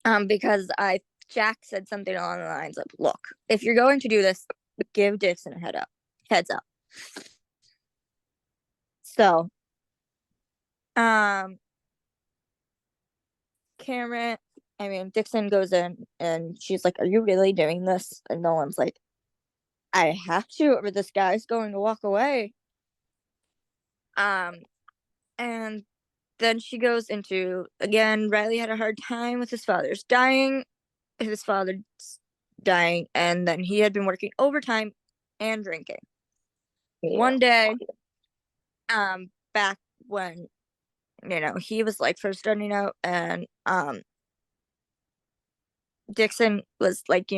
Because Jack said something along the lines of, "Look, if you're going to do this, give Dixon a heads up." So, um, Cameron, I mean, Dixon goes in and she's like, "Are you really doing this?" And Nolan's like, "I have to, or this guy's going to walk away." Um, and then she goes into, again, Riley had a hard time with his father's dying, and then he had been working overtime and drinking. Yeah. One day, back when, he was like first starting out, and Dixon was like,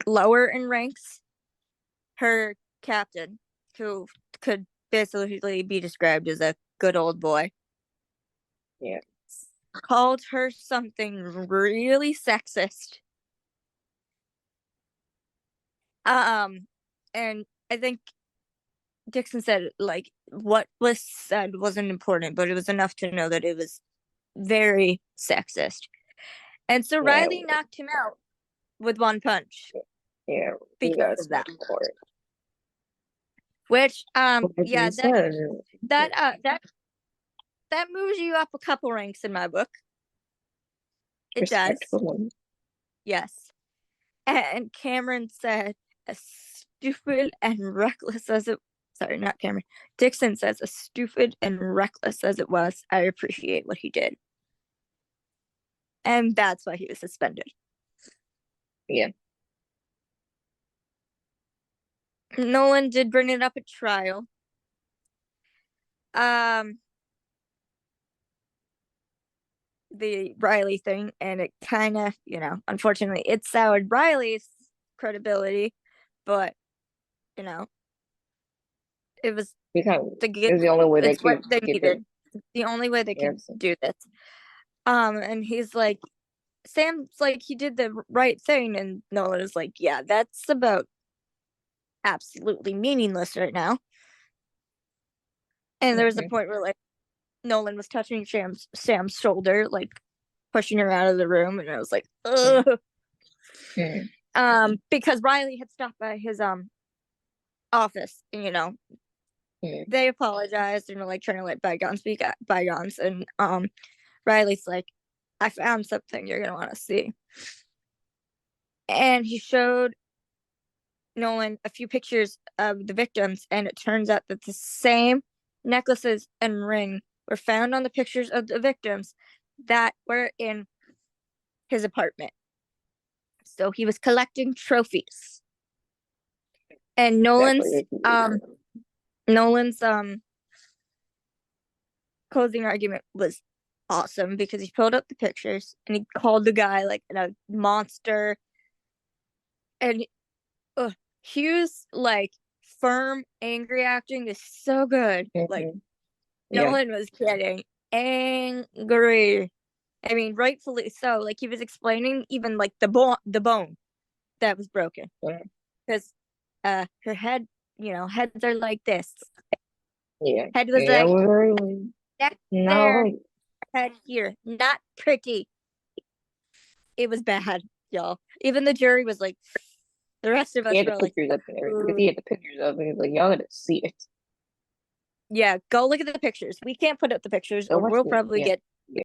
lower in ranks, her captain, who could basically be described as a good old boy, Yeah. called her something really sexist. And I think Dixon said, like, what was said wasn't important, but it was enough to know that it was very sexist. And so Yeah. Riley knocked him out with one punch Yeah. He because got of that. smoked for it. Which, Like yeah, you said, that uh that that moves you up a couple ranks in my book. It does. respectful. Yes. And Cameron said, as stupid and reckless as it, sorry, not Cameron. Dixon says, as stupid and reckless as it was, I appreciate what he did. And that's why he was suspended. Yeah. Nolan did bring it up at trial. Um, the Riley thing, and it kind of, unfortunately, it soured Riley's credibility, but you know, it was Because the it's the only way they it's what could they get the needed. It's the only way they can answer. do this. And he's like, Sam's like, he did the right thing, and Nolan is like, yeah, that's about absolutely meaningless right now. And there was a Mm-hmm. point where like Nolan was touching Sam's shoulder, like pushing her out of the room, and I was like, ugh. Mm-hmm. Because Riley had stopped by his office, and Mm-hmm. they apologized and were like trying to let bygones be bygones, and Riley's like, I found something you're gonna want to see. And he showed Nolan a few pictures of the victims, and it turns out that the same necklaces and ring were found on the pictures of the victims that were in his apartment. So he was collecting trophies. And Exactly. They can do Nolan's closing argument was awesome because he pulled up the pictures and he called the guy like a monster, and Hugh's like firm, angry acting is so good. Like Mm-hmm. Yeah. Nolan was getting angry. I mean, rightfully so. Like he was explaining even like the bone that was broken Yeah. because her head, heads are like this. Yeah. Head was Yeah. like Literally. neck No. there, Like, head here. Not pretty. It was bad, y'all. Even the jury was like, the rest of he us had the were like, pictures up and everything. Because ooh. he had the pictures of it. He's like, y'all gotta see it. Yeah, go look at the pictures. We can't put up the pictures Go or watch we'll the probably yeah. get